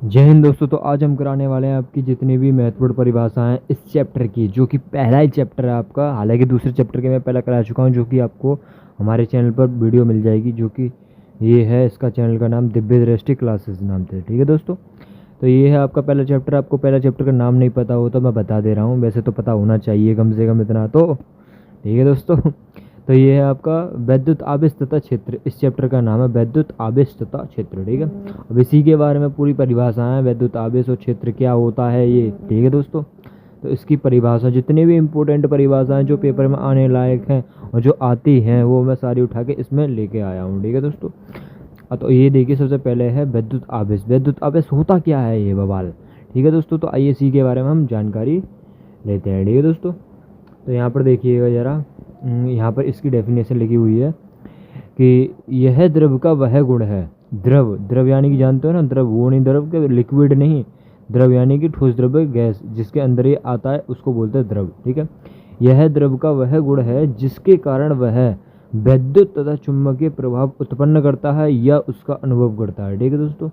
जय हिंद दोस्तों। तो आज हम कराने वाले हैं आपकी जितनी भी महत्वपूर्ण परिभाषाएं हैं इस चैप्टर की, जो कि पहला ही चैप्टर है आपका। हालांकि दूसरे चैप्टर के मैं पहले करा चुका हूं, जो कि आपको हमारे चैनल पर वीडियो मिल जाएगी, जो कि ये है। इसका चैनल का नाम दिव्य दृष्टि क्लासेस नाम से, ठीक है दोस्तों। तो ये है आपका पहला चैप्टर। आपको पहला चैप्टर का नाम नहीं पता हो तो मैं बता दे रहा हूँ, वैसे तो पता होना चाहिए कम से कम इतना तो, ठीक है दोस्तों। तो ये है आपका वैद्युत आवेश तथा क्षेत्र। इस चैप्टर का नाम है वैद्युत आवेश तथा क्षेत्र, ठीक है। अब इसी के बारे में पूरी परिभाषा है, वैद्युत आवेश और क्षेत्र क्या होता है ये, ठीक है दोस्तों। तो इसकी परिभाषा, जितनी भी इम्पोर्टेंट परिभाषाएं जो पेपर में आने लायक हैं और जो आती हैं, वो मैं सारी उठा के इसमें लेके आया हूँ, ठीक है दोस्तों। तो ये देखिए, सबसे पहले है वैद्युत आवेश। वैद्युत आवेश होता क्या है ये बवाल, ठीक है दोस्तों। तो आइए इसी के बारे में हम जानकारी लेते हैं, ठीक है दोस्तों। तो यहाँ पर देखिएगा ज़रा, यहाँ पर इसकी डेफिनेशन लिखी हुई है कि यह द्रव का वह गुण है। द्रव, द्रव यानी कि जानते हो ना, द्रव वो नहीं, द्रव के लिक्विड नहीं, द्रव यानी कि ठोस द्रव्य गैस, जिसके अंदर ये आता है उसको बोलते हैं द्रव, ठीक है। यह द्रव का वह गुण है जिसके कारण वह वैद्युत तथा चुंबकीय प्रभाव उत्पन्न करता है या उसका अनुभव करता है, ठीक है दोस्तों।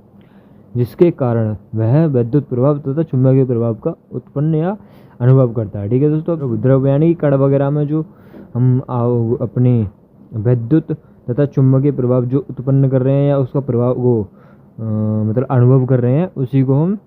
जिसके कारण वह विद्युत प्रभाव तथा चुंबकीय प्रभाव का उत्पन्न या अनुभव करता है, ठीक है दोस्तों। द्रव यानी कण वगैरह में जो हम अपनी विद्युत तथा चुंबकीय प्रभाव जो उत्पन्न कर रहे हैं या उसका प्रभाव को मतलब अनुभव कर रहे हैं, उसी को हम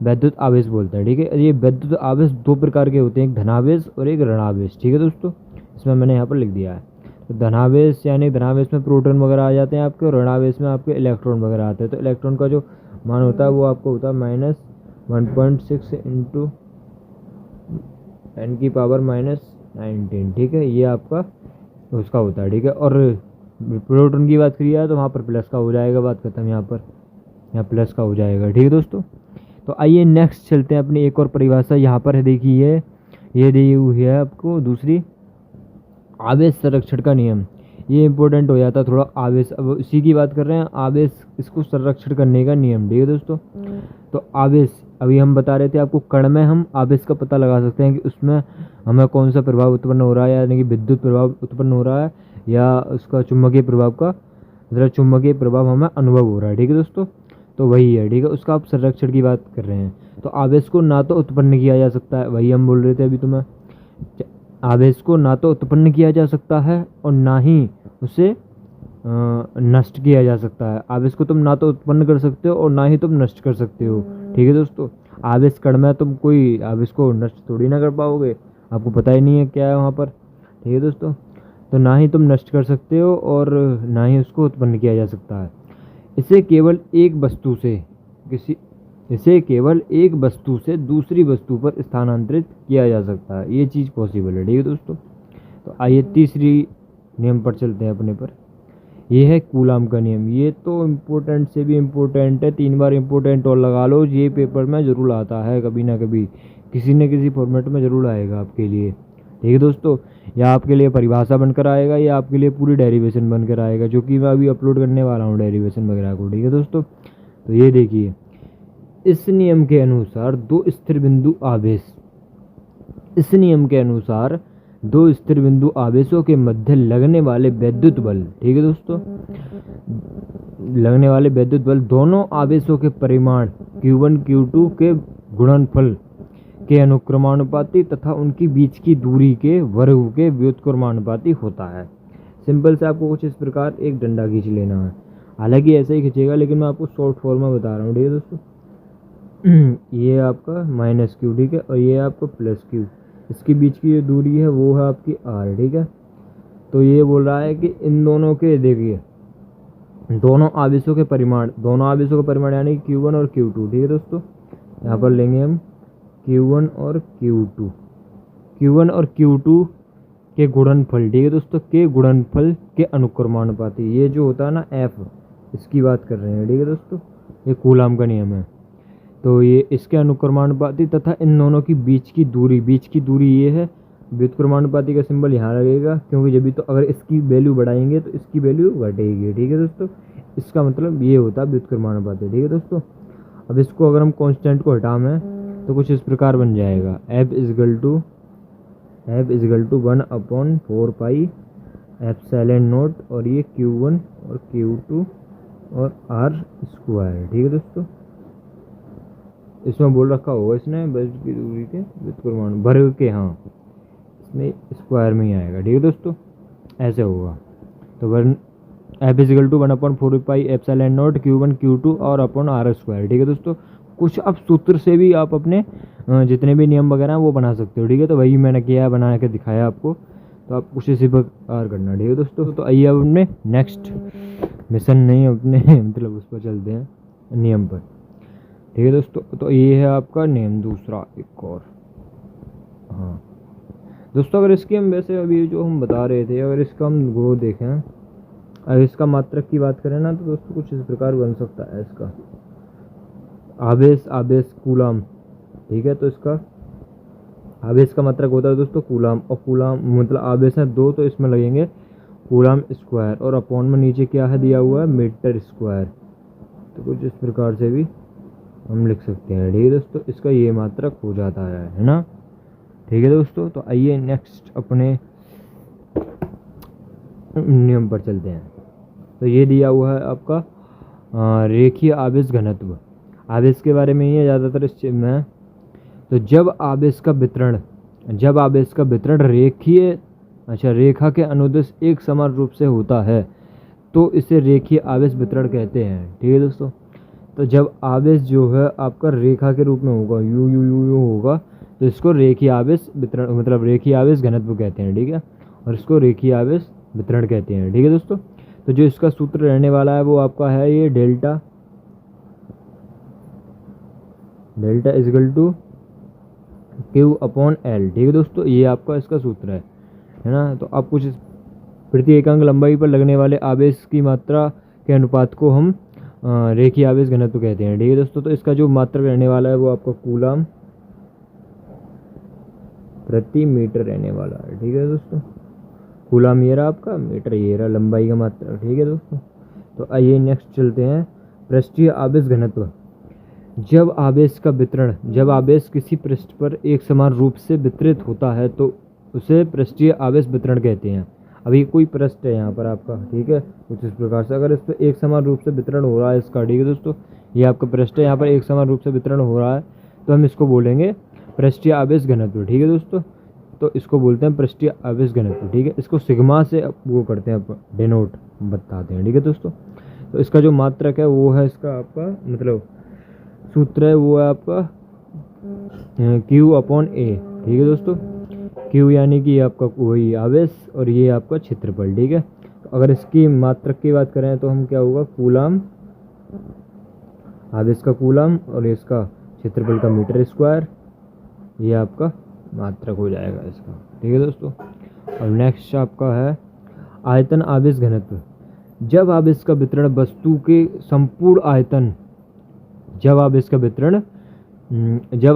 वैद्युत आवेश बोलते हैं, ठीक है। ये वैद्युत आवेश दो प्रकार के होते हैं, एक धनावेश और एक ऋणावेश, ठीक है दोस्तों। इसमें मैंने यहाँ पर लिख दिया है। तो धनावेश यानी धनावेश में प्रोटॉन वगैरह आ जाते हैं आपके, और ऋणावेश में आपके इलेक्ट्रॉन वगैरह आते हैं। तो इलेक्ट्रॉन का जो मान होता है वो आपको होता है -1.6 इंटू 10⁻⁻⁻⁻⁻⁻⁻⁻⁻⁻⁻⁻⁻⁻⁻⁻⁻⁻⁻⁻⁻⁻⁻⁻⁻⁻ ठीक है। ये आपका होता है, ठीक है। और प्रोटॉन की बात करिए तो वहाँ पर प्लस का हो जाएगा, बात खत्म। यहाँ पर यहाँ प्लस का हो जाएगा, ठीक है दोस्तों। तो आइए नेक्स्ट चलते हैं अपनी एक और परिभाषा। यहाँ पर है, देखिए ये दी हुई है आपको दूसरी, आवेश संरक्षण का नियम। ये इंपॉर्टेंट हो जाता है थोड़ा। आवेश, अब इसी की बात कर रहे हैं, आवेश इसको संरक्षण करने का नियम, ठीक है दोस्तों। तो आवेश, अभी हम बता रहे थे आपको, कण में हम आवेश का पता लगा सकते हैं कि उसमें हमें कौन सा प्रभाव उत्पन्न हो रहा है, यानी कि विद्युत प्रभाव उत्पन्न हो रहा है या उसका चुंबकीय प्रभाव का, मतलब चुंबकीय प्रभाव हमें अनुभव हो रहा है, ठीक है दोस्तों। तो वही है, ठीक है। उसका आप संरक्षण की बात कर रहे हैं। तो आवेश को ना तो उत्पन्न किया जा सकता है, वही हम बोल रहे थे अभी तुम्हें, आवेश को ना तो उत्पन्न किया जा सकता है और ना ही उसे नष्ट किया जा सकता है। आवेश को तुम ना तो उत्पन्न कर सकते हो और ना ही तुम नष्ट कर सकते हो, ठीक है दोस्तों। आवेश कण में तुम कोई आवेश को नष्ट थोड़ी ना कर पाओगे, आपको पता ही नहीं है क्या है वहाँ पर, ठीक है दोस्तों। तो ना ही तुम नष्ट कर सकते हो और ना ही उसको उत्पन्न किया जा सकता है। इसे केवल एक वस्तु से किसी इसे केवल एक वस्तु से दूसरी वस्तु पर स्थानांतरित किया जा सकता है, ये चीज़ पॉसिबल है, ठीक है दोस्तों। तो आइए तीसरी नियम पर चलते हैं अपने पर। ये है कूलाम का नियम। ये तो इम्पोर्टेंट से भी इम्पोर्टेंट है, 3 बार इम्पोर्टेंट और लगा लो, ये पेपर में ज़रूर आता है कभी ना कभी, किसी न किसी फॉर्मेट में ज़रूर आएगा आपके लिए, ठीक है दोस्तों। या आपके लिए परिभाषा बनकर आएगा या आपके लिए पूरी डेरिवेशन बनकर आएगा, जो कि मैं अभी अपलोड करने वाला हूँ डेरिवेशन वगैरह को, ठीक है दोस्तों। तो ये देखिए, इस नियम के अनुसार दो स्थिर बिंदु आवेश, इस नियम के अनुसार दो स्थिर बिंदु आवेशों के मध्य लगने वाले विद्युत बल, ठीक है दोस्तों, लगने वाले विद्युत बल दोनों आवेशों के परिमाण Q1 Q2 के गुणनफल के अनुक्रमानुपाती तथा उनकी बीच की दूरी के वर्ग के व्युत्क्रमानुपाती होता है। सिंपल से आपको कुछ इस प्रकार एक डंडा खींच लेना है, हालांकि ऐसे ही खींचेगा लेकिन मैं आपको शॉर्ट फॉर्म में बता रहा हूँ, ठीक है दोस्तों। ये आपका -Q, ठीक है, और ये आपका +Q, इसके बीच की जो दूरी है वो है आपकी R, ठीक है। तो ये बोल रहा है कि इन दोनों के, देखिए दोनों आवेशों के परिमाण यानी Q1 और Q2, ठीक है दोस्तों। यहाँ पर लेंगे हम Q1 और Q2 के गुणनफल, ठीक है दोस्तों, के गुणनफल के अनुक्रमानुपाती। ये जो होता है ना F, इसकी बात कर रहे हैं, ठीक है दोस्तों। ये कूलाम का नियम है। तो ये इसके अनुक्रमानुपाती तथा इन दोनों की बीच की दूरी ये है। व्युत्क्रमानुपाती का सिंबल यहाँ लगेगा, क्योंकि जब भी, तो अगर इसकी वैल्यू बढ़ाएंगे तो इसकी वैल्यू घटेगी, ठीक है दोस्तों। इसका मतलब ये होता है व्युत्क्रमानुपाती, ठीक है दोस्तों। अब इसको अगर हम कांस्टेंट को हटाएं तो कुछ इस प्रकार बन जाएगा, F is equal to 1/4 pi epsilon naught, और ये Q1 और Q2 और R स्क्वायर, ठीक है दोस्तों। इसमें बोल रखा होगा इसने बस की दूरी के विद परमाणु भर के, हाँ इसमें स्क्वायर में ही आएगा। ठीक है दोस्तों, ऐसे होगा। तो one F is equal to 1/4 pi epsilon naught Q1 Q2 और अपॉन आर स्क्वायर। ठीक है दोस्तों, कुछ अब सूत्र से भी आप अपने जितने भी नियम वगैरह हैं वो बना सकते हो। ठीक है, तो वही मैंने किया है, बना के दिखाया आपको, तो आप कुछ इसी प्रकार करना। ठीक है दोस्तों, तो आइए अब अपने नेक्स्ट मिशन नहीं अपने मतलब उस पर चलते हैं, नियम पर। ठीक है दोस्तों, तो ये है आपका नियम दूसरा एक और। हाँ दोस्तों, अगर इसकी हम वैसे अभी जो हम बता रहे थे, अगर इसका हम ग्रोथ देखें, अगर इसका मात्रक की बात करें ना, तो दोस्तों कुछ इस प्रकार बन सकता है इसका आवेश आवेश कूलाम। ठीक है, तो इसका आवेश का मात्रक होता है दोस्तों कूलाम, और कूलाम मतलब आवेश है 2, तो इसमें लगेंगे कूलाम स्क्वायर, और अपॉन में नीचे क्या है दिया हुआ है मीटर स्क्वायर। तो कुछ इस प्रकार से भी हम लिख सकते हैं। ठीक है दोस्तों, इसका ये मात्रक हो जाता है ना। ठीक है दोस्तों, तो आइए नेक्स्ट अपने नियम पर चलते हैं। तो ये दिया हुआ है आपका रेखीय आवेश घनत्व। आवेश के बारे में ही है ज़्यादातर इस में। तो जब आवेश का वितरण रेखा के अनुदिश एक समान रूप से होता है तो इसे रेखीय आवेश वितरण कहते हैं। ठीक है दोस्तों, तो जब आवेश जो है आपका रेखा के रूप में होगा, यू यू यू यू होगा, तो इसको रेखीय आवेश वितरण मतलब रेखीय आवेश घनत्व कहते हैं। ठीक है, और इसको रेखीय आवेश वितरण कहते हैं। ठीक है दोस्तों, तो जो इसका सूत्र रहने वाला है वो आपका है ये डेल्टा इजिकल टू Q/L। ठीक है दोस्तों, ये आपका इसका सूत्र है ना। तो आप कुछ प्रति एकांक लंबाई पर लगने वाले आवेश की मात्रा के अनुपात को हम रेखीय आवेश घनत्व कहते हैं। ठीक है दोस्तों, तो इसका जो मात्रक रहने वाला है वो आपका कूलाम प्रति मीटर रहने वाला है। ठीक है दोस्तों, कूलाम ये रहा आपका, मीटर ये रहा लंबाई का मात्रा। ठीक है दोस्तों, तो आइए नेक्स्ट चलते हैं पृष्ठीय आवेश घनत्व। जब आवेश किसी पृष्ठ पर एक समान रूप से वितरित होता है तो उसे पृष्ठीय आवेश वितरण कहते हैं। अभी कोई पृष्ठ है यहाँ पर आपका, ठीक है, कुछ इस प्रकार से अगर इस पर एक समान रूप से वितरण हो रहा है इसका, ठीक है दोस्तों, ये आपका पृष्ठ है, यहाँ पर एक समान रूप से वितरण हो रहा है तो हम इसको बोलेंगे पृष्ठीय आवेश घनत्व। ठीक है दोस्तों, तो इसको बोलते हैं पृष्ठीय आवेश घनत्व। ठीक है, इसको सिग्मा से वो करते हैं, डिनोट बताते हैं। ठीक है दोस्तों, तो इसका जो मात्रक है वो है इसका आपका मतलब सूत्र है वो है आपका Q/A। ठीक है दोस्तों, Q यानी कि आपका वही आवेश और ये आपका क्षेत्रफल। ठीक है, तो अगर इसकी मात्रक की बात करें तो हम क्या होगा कूलाम, आवेश का कूलाम और इसका क्षेत्रफल का मीटर स्क्वायर, ये आपका मात्रक हो जाएगा इसका। ठीक है दोस्तों, और नेक्स्ट आपका है आयतन आवेश घनत्व। जब आवेश का वितरण वस्तु के संपूर्ण आयतन जब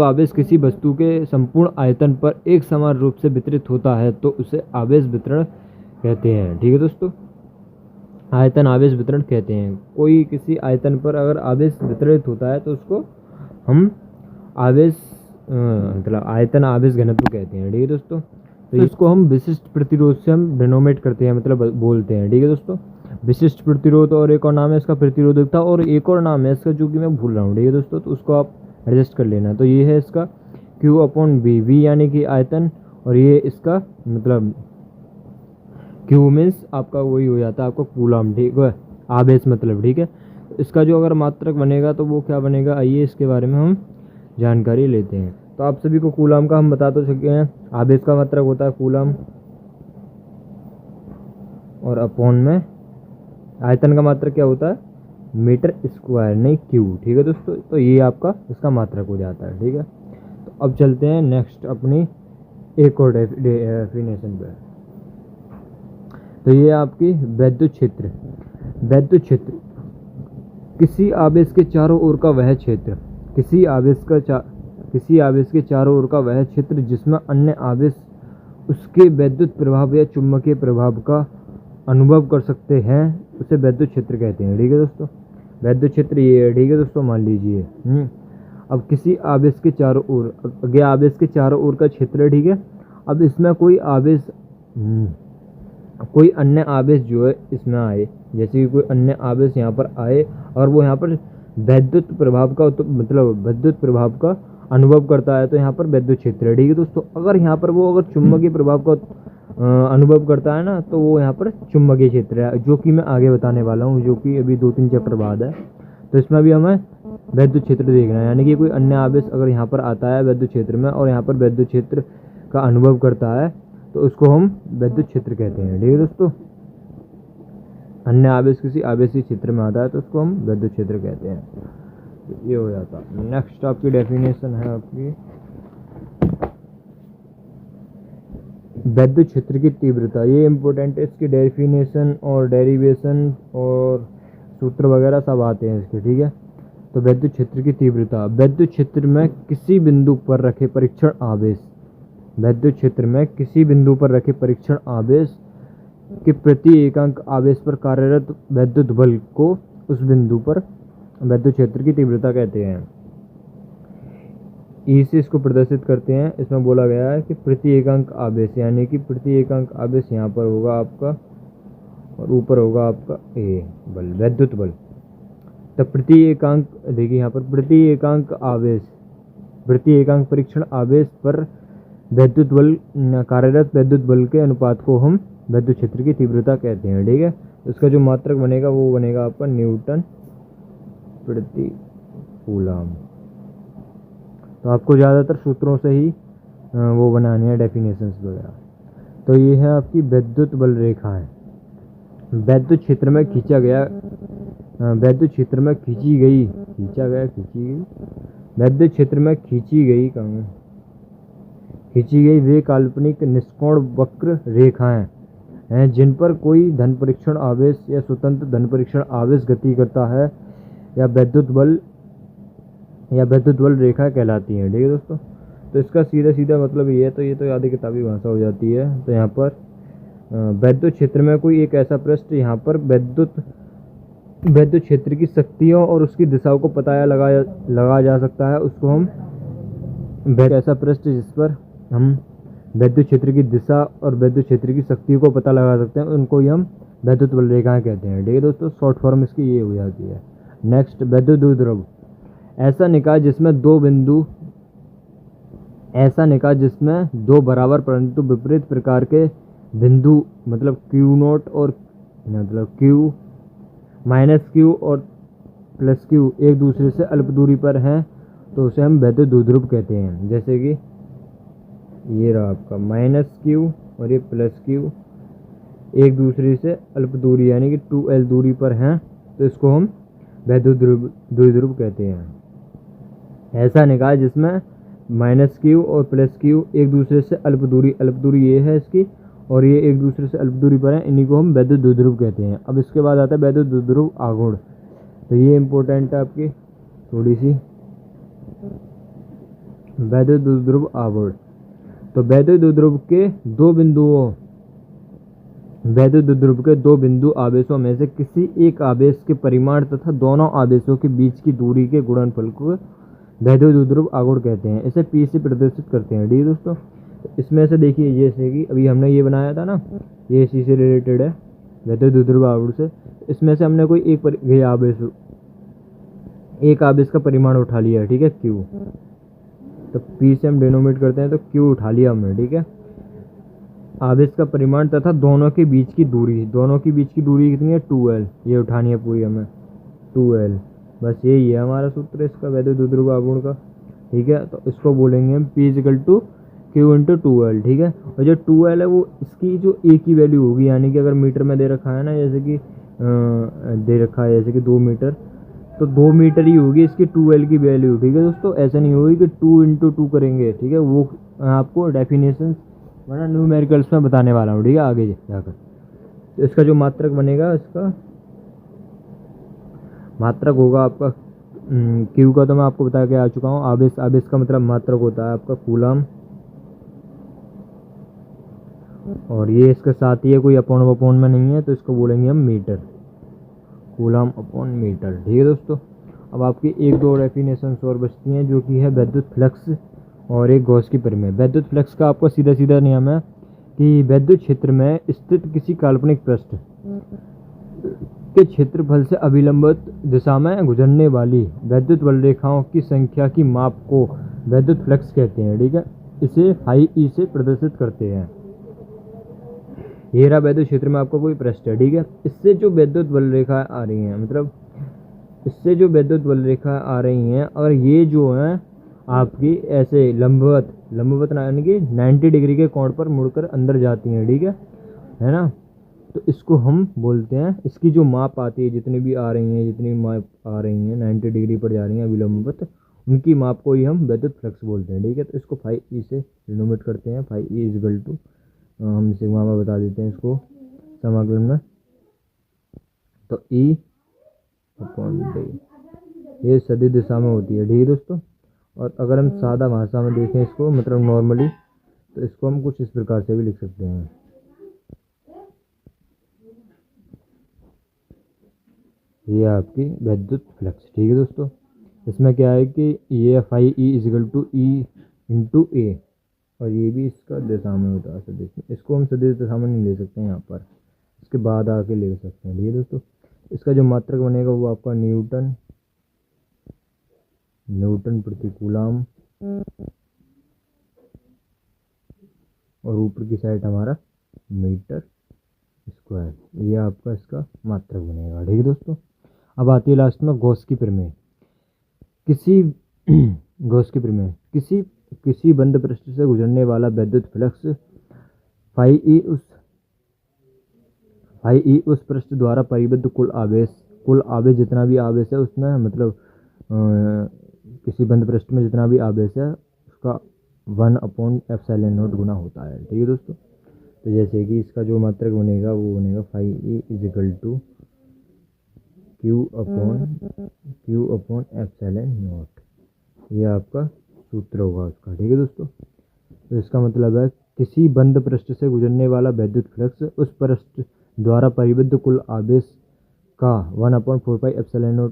आवेश किसी वस्तु के संपूर्ण आयतन पर एक समान रूप से वितरित होता है तो उसे आवेश वितरण कहते हैं। ठीक है दोस्तों, आयतन आवेश वितरण कहते हैं। कोई किसी आयतन पर अगर आवेश वितरित होता है तो उसको हम आवेश मतलब आयतन आवेश घनत्व कहते हैं। ठीक है दोस्तों, तो इसको हम विशिष्ट प्रतिरोध से हम डिनोमिनेट करते हैं, मतलब बोलते हैं। ठीक है दोस्तों, विशिष्ट प्रतिरोध, और एक और नाम है इसका प्रतिरोधकता, और एक और नाम है इसका जो कि मैं भूल रहा हूँ। ठीक है दोस्तों, तो उसको आप एडजस्ट कर लेना। तो ये है इसका Q/V, V यानी कि आयतन, और ये इसका मतलब Q मीन्स आपका वही हो जाता है आपका कूलाम। ठीक है, आवेश मतलब। ठीक है, इसका जो अगर मात्रक बनेगा तो वो क्या बनेगा, आइए इसके बारे में हम जानकारी लेते हैं। तो आप सभी को कूलाम का हम बता तो चुके हैं, आवेश का मात्रक होता है कूलाम, और अपॉन में आयतन का मात्रक क्या होता है मीटर स्क्वायर, नहीं Q। ठीक है दोस्तों, तो ये आपका इसका मात्रक हो जाता है। ठीक है, तो अब चलते हैं नेक्स्ट अपनी एक और डेफिनेशन पे। तो ये आपकी वैद्युत क्षेत्र किसी आवेश के चारों ओर का वह क्षेत्र, किसी आवेश के चारों ओर का वह क्षेत्र जिसमें अन्य आवेश उसके वैद्युत प्रभाव या चुंबकीय प्रभाव का अनुभव कर सकते हैं, उसे वैद्युत क्षेत्र कहते हैं। ठीक है दोस्तों, वैद्युत क्षेत्र ये है। ठीक है दोस्तों, मान लीजिए अब किसी आवेश के चारों ओर, ये आवेश के चारों ओर का क्षेत्र है। ठीक है, अब इसमें कोई अन्य आवेश जो है इसमें आए, जैसे कि कोई अन्य आवेश यहाँ पर आए और वो यहाँ पर वैद्युत प्रभाव का मतलब विद्युत प्रभाव का अनुभव करता है, तो यहाँ पर विद्युत क्षेत्र है। ठीक है दोस्तों, अगर यहाँ पर वो अगर चुंबकीय प्रभाव का अनुभव करता है ना, तो वो यहाँ पर चुंबकीय क्षेत्र है, जो कि मैं आगे बताने वाला हूँ, जो कि अभी 2-3 चैप्टर बाद है। तो इसमें भी हमें विद्युत क्षेत्र देखना है, यानी कि कोई अन्य आवेश अगर यहाँ पर आता है विद्युत क्षेत्र में और यहाँ पर विद्युत क्षेत्र का अनुभव करता है, तो उसको हम विद्युत क्षेत्र कहते हैं। ठीक है दोस्तों, अन्य आवेश किसी आवेशी क्षेत्र में आता है तो उसको हम विद्युत क्षेत्र कहते हैं। तो ये हो जाता। नेक्स्ट आपकी डेफिनेशन है आपकी विद्युत क्षेत्र की तीव्रता। ये इम्पोर्टेंट है, इसकी डेफिनेशन और डेरिवेशन और सूत्र वगैरह सब आते हैं इसके। ठीक है, तो विद्युत क्षेत्र की तीव्रता, विद्युत क्षेत्र में किसी बिंदु पर रखे परीक्षण आवेश, विद्युत क्षेत्र में किसी बिंदु पर रखे परीक्षण आवेश के प्रति एकांक आवेश पर कार्यरत विद्युत बल को उस बिंदु पर विद्युत क्षेत्र की तीव्रता कहते हैं। ई से इसको प्रदर्शित करते हैं। इसमें बोला गया है कि प्रति एकांक आवेश, यानी कि प्रति एकांक आवेश यहाँ पर होगा आपका और ऊपर होगा आपका ए बल, विद्युत बल। तब प्रति एकांक, देखिए यहाँ पर प्रति एकांक आवेश, प्रति एकांक परीक्षण आवेश पर विद्युत बल, कार्यरत विद्युत बल के अनुपात को हम विद्युत क्षेत्र की तीव्रता कहते हैं। ठीक है, इसका जो मात्रक बनेगा वो बनेगा आपका न्यूटन प्रति कूलम। तो आपको ज़्यादातर सूत्रों से ही वो बनानी है, डेफिनेशंस वगैरह। तो ये है आपकी विद्युत बल रेखा है। विद्युत क्षेत्र में खींचा गया, विद्युत क्षेत्र में खींची गई, विद्युत क्षेत्र में खींची गई वे काल्पनिक निष्कोण वक्र रेखाएं हैं जिन पर कोई धन परीक्षण आवेश या स्वतंत्र धन परीक्षण आवेश गति करता है या विद्युत बल रेखा कहलाती हैं। ठीक है दोस्तों, तो इसका सीधा मतलब ये है, तो ये तो आधी किताबी भाषा हो जाती है। तो यहाँ पर विद्युत क्षेत्र में कोई एक ऐसा पृष्ठ, यहाँ पर विद्युत क्षेत्र की शक्तियों और उसकी दिशाओं को पता लगाया जा सकता है, उसको हम ऐसा पृष्ठ जिस पर हम विद्युत क्षेत्र की दिशा और विद्युत क्षेत्र की शक्ति को पता लगा सकते हैं, उनको ही हम विद्युत बल रेखाएं कहते हैं। ठीक है दोस्तों, शॉर्ट फॉर्म इसकी ये हो जाती है। नेक्स्ट, विद्युत द्विध्रुव, ऐसा निकाय जिसमें दो बराबर परंतु विपरीत प्रकार के बिंदु, मतलब Q0 और Q -Q और +Q एक दूसरे से अल्प दूरी पर हैं, तो उसे हम विद्युत द्विध्रुव कहते हैं। जैसे कि ये रहा आपका -Q और ये +Q एक दूसरे से अल्प दूरी यानी कि 2L दूरी पर हैं, तो इसको हम विद्युत द्विध्रुव कहते हैं। ऐसा निकाय जिसमें -Q और +Q एक दूसरे से अल्प दूरी ये है इसकी, और ये एक दूसरे से अल्प दूरी पर है, इन्हीं को हम विद्युत द्विध्रुव कहते हैं। अब इसके बाद आता है विद्युत द्विध्रुव आघूर्ण। तो ये इम्पोर्टेंट है आपकी थोड़ी सी, विद्युत द्विध्रुव आघूर्ण। तो विद्युत द्विध्रुव के दो बिंदु आवेशों में से किसी एक आवेश के परिमाण तथा दोनों आवेशों के बीच की दूरी के गुणनफल को विद्युत द्विध्रुव आघूर्ण कहते हैं। इसे P से प्रदर्शित करते हैं। ठीक है दोस्तों, इसमें से देखिए, जैसे कि अभी हमने ये बनाया था ना, ये इसी से रिलेटेड है विद्युत द्विध्रुव आघूर्ण से। इसमें से हमने कोई एक आवेश का परिमाण उठा लिया है। ठीक है, Q, तो P से हम डिनोमिनेट करते हैं, तो Q उठा लिया हमने। ठीक है, आवेश का परिमाण तथा दोनों के बीच की दूरी कितनी है, 2L, ये उठानी है पूरी हमें, 2L। बस यही है हमारा सूत्र इसका विद्युत द्विध्रुव आघूर्ण का। ठीक है, तो इसको बोलेंगे हम P = Q × 2L। ठीक है, और जो 2L है वो इसकी जो A की वैल्यू होगी, यानी कि अगर मीटर में दे रखा है ना, जैसे कि दे रखा है जैसे कि 2 मीटर, तो 2 मीटर ही होगी इसकी 2L की वैल्यू। ठीक है दोस्तों, ऐसा नहीं होगी कि 2 × 2 करेंगे। ठीक है, वो आपको डेफिनेशन वरना न्यूमेरिकल्स में बताने वाला हूँ। ठीक है, आगे जाकर। तो इसका जो मात्रक बनेगा, इसका मात्रक होगा आपका Q का, तो मैं आपको बता के आ चुका हूँ। आवेश का मतलब मात्रक होता है आपका कूलम, और ये इसके साथ ही है, कोई अपॉन में नहीं है, तो इसको बोलेंगे हम मीटर, कूलम अपॉन मीटर। ठीक है दोस्तों, अब आपकी 1-2 डेफिनेशन और बचती हैं, जो कि है विद्युत फ्लक्स और एक गॉस की प्रमेय। विद्युत फ्लक्स का आपका सीधा नियम है कि विद्युत क्षेत्र में स्थित किसी काल्पनिक पृष्ठ के क्षेत्रफल से अभिलंबित दिशा में गुजरने वाली वैद्युत बल रेखाओं की संख्या की माप को वैद्युत फ्लक्स कहते हैं। ठीक है, इसे फाई ई से प्रदर्शित करते हैं। ये रहा वैद्युत क्षेत्र में आपका कोई पृष्ठ है। ठीक है, इससे जो वैद्युत बल रेखा आ रही हैं, मतलब इससे जो वैद्युत बल रेखा आ रही हैं, और ये जो हैं आपकी ऐसे लंबवत यानी कि 90 डिग्री के कोण पर मुड़कर अंदर जाती हैं। ठीक है ना। तो इसको हम बोलते हैं, इसकी जो माप आती है, जितनी भी आ रही हैं, जितनी माप आ रही हैं 90 डिग्री पर जा रही हैं अभिलंबवत, उनकी माप को ही हम वैद्युत फ्लक्स बोलते हैं। ठीक है, तो इसको फाई ई से डिनोमिनेट करते हैं। Phi E is equal to, हम सिग्मा में बता देते हैं इसको समाकलन में, तो ई अपॉन डी, ये सदिश दिशा में होती है। ठीक है दोस्तों, और अगर हम सादा भाषा में देखें इसको, मतलब नॉर्मली, तो इसको हम कुछ इस प्रकार से भी लिख सकते हैं। ये आपकी वैद्युत फ्लक्स। ठीक है दोस्तों, इसमें क्या है कि ये phi E is equal to E into A, और ये भी इसका दिशा में होता है सदिश में। इसको हम सदिश दिशा में नहीं ले सकते हैं यहाँ पर, इसके बाद आके ले सकते हैं। ठीक है दोस्तों, इसका जो मात्रक बनेगा वो आपका न्यूटन प्रति कूलम, और ऊपर की साइड हमारा मीटर स्क्वायर, ये आपका इसका मात्रक बनेगा। ठीक है दोस्तों, अब आती है लास्ट में गॉस की प्रमेय। किसी बंद पृष्ठ से गुजरने वाला वैद्युत फ्लक्स फाई ई उस पृष्ठ द्वारा परिबद्ध कुल आवेश जितना भी आवेश है उसमें, मतलब किसी बंद पृष्ठ में जितना भी आवेश है उसका 1/ε0 गुना होता है। ठीक है दोस्तों, तो जैसे कि इसका जो मात्रक बनेगा वो बनेगा phi E is equal to Q upon ε0, ये आपका सूत्र होगा उसका। ठीक है दोस्तों, तो इसका मतलब है किसी बंद पृष्ठ से गुजरने वाला वैद्युत फ्लक्स उस पृष्ठ द्वारा परिबद्ध कुल आवेश का 1/4πε0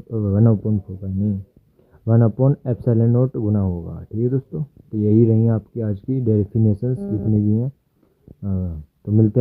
गुना होगा। ठीक है दोस्तों, तो यही रही आपकी आज की डेफिनेशंस जितनी भी हैं। तो मिलते हैं।